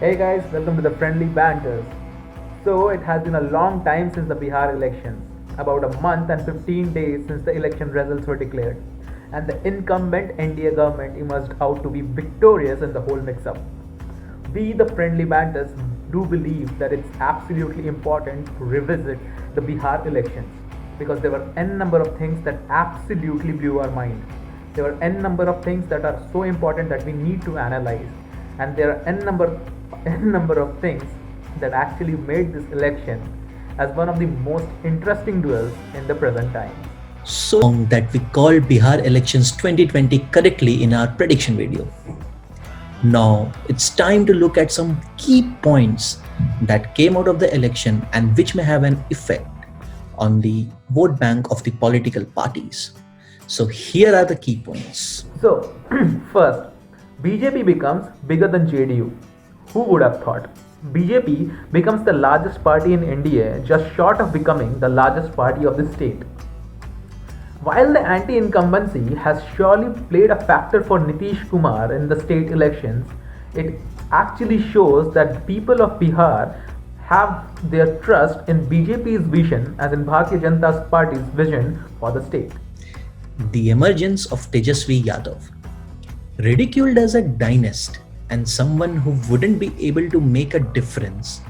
Hey guys, welcome to the Friendly Banters. So, it has been a long time since the Bihar elections, about a month and 15 days since the election results were declared, and the incumbent NDA government emerged out to be victorious in the whole mix up. We, the Friendly Banters, do believe that it's absolutely important to revisit the Bihar elections because there were n number of things that absolutely blew our mind. There were n number of things that are so important that we need to analyze, and there are n number of things that actually made this election as one of the most interesting duels in the present time. So long that we called Bihar Elections 2020 correctly in our prediction video. Now it's time to look at some key points that came out of the election and which may have an effect on the vote bank of the political parties. So here are the key points. So, first, BJP becomes bigger than JDU. Who would have thought? BJP becomes the largest party in India, just short of becoming the largest party of the state. While the anti-incumbency has surely played a factor for Nitish Kumar in the state elections, it actually shows that people of Bihar have their trust in BJP's vision as in Bharatiya Janata Party's vision for the state. The emergence of Tejaswi Yadav. Ridiculed as a dynast and someone who wouldn't be able to make a difference,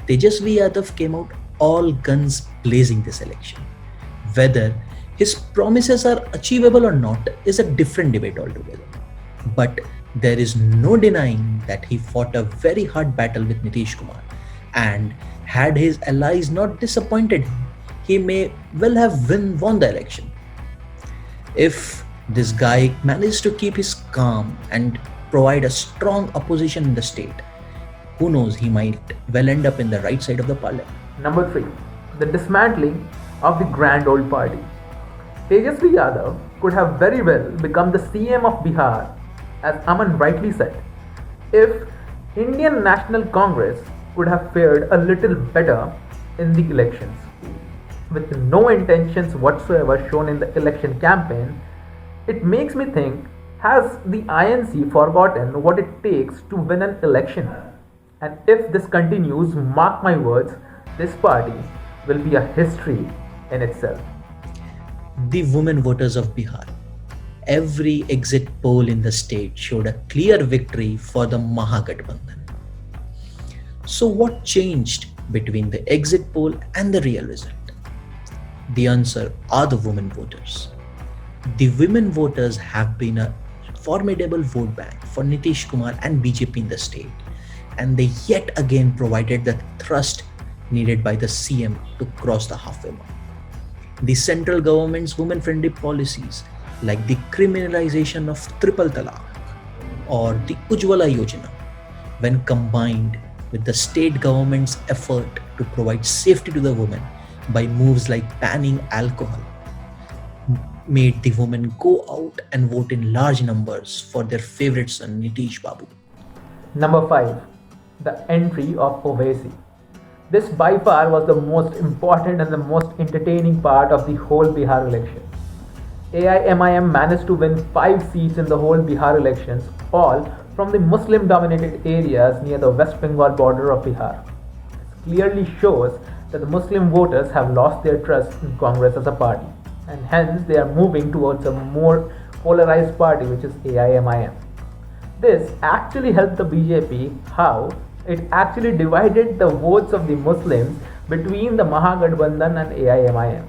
Tejaswi Yadav came out all guns blazing this election. Whether his promises are achievable or not is a different debate altogether. But there is no denying that he fought a very hard battle with Nitish Kumar, and had his allies not disappointed him, he may well have won the election. If this guy managed to keep his calm and provide a strong opposition in the state, who knows, he might well end up in the right side of the parliament. Number 3. The dismantling of the grand old party. Tejaswi Yadav could have very well become the CM of Bihar, as Aman rightly said, if Indian National Congress could have fared a little better in the elections. With no intentions whatsoever shown in the election campaign, it makes me think, has the INC forgotten what it takes to win an election? And if this continues, mark my words, this party will be a history in itself. The women voters of Bihar. Every exit poll in the state showed a clear victory for the Mahagathbandhan. So what changed between the exit poll and the real result? The answer are the women voters. The women voters have been a formidable vote bank for Nitish Kumar and BJP in the state, and they yet again provided the thrust needed by the CM to cross the halfway mark. The central government's women-friendly policies like the criminalization of triple talaq or the Ujjwala Yojana, when combined with the state government's effort to provide safety to the women by moves like banning alcohol, made the women go out and vote in large numbers for their favorite son Nitish Babu. Number 5. The entry of Owaisi. This by far was the most important and the most entertaining part of the whole Bihar election. AIMIM managed to win 5 seats in the whole Bihar elections, all from the Muslim dominated areas near the West Bengal border of Bihar. This clearly shows that the Muslim voters have lost their trust in Congress as a party, and hence they are moving towards a more polarized party, which is AIMIM. This actually helped the BJP. How? It actually divided the votes of the Muslims between the Mahagathbandhan and AIMIM.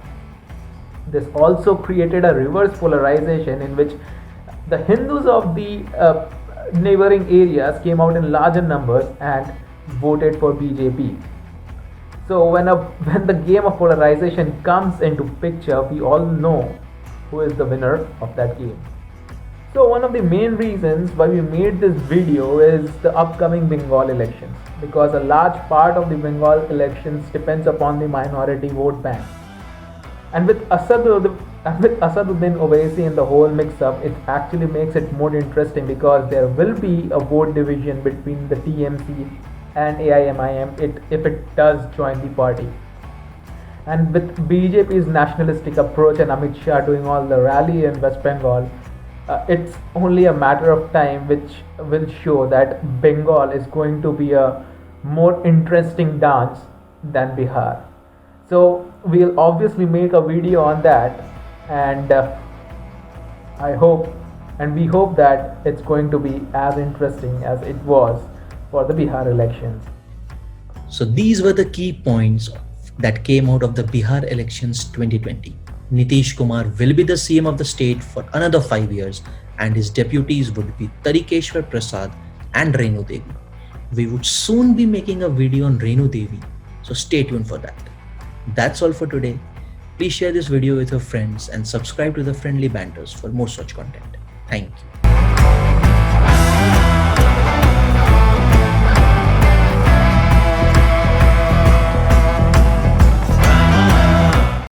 This also created a reverse polarization in which the Hindus of the neighboring areas came out in larger numbers and voted for BJP. So when the game of polarization comes into picture, we all know who is the winner of that game. So one of the main reasons why we made this video is the upcoming Bengal elections, because a large part of the Bengal elections depends upon the minority vote bank. And with Asaduddin Owaisi in the whole mix-up, it actually makes it more interesting because there will be a vote division between the TMC and AIMIM if it does join the party. And with BJP's nationalistic approach and Amit Shah doing all the rally in West Bengal, It's only a matter of time which will show that Bengal is going to be a more interesting dance than Bihar. So we'll obviously make a video on that, and I hope and we hope that it's going to be as interesting as it was for the Bihar elections. So these were the key points that came out of the Bihar elections 2020. Nitish Kumar will be the CM of the state for another 5 years, and his deputies would be Tarikeshwar Prasad and Renu Devi. We would soon be making a video on Renu Devi, so stay tuned for that. That's all for today. Please share this video with your friends and subscribe to the Friendly Banters for more such content. Thank you.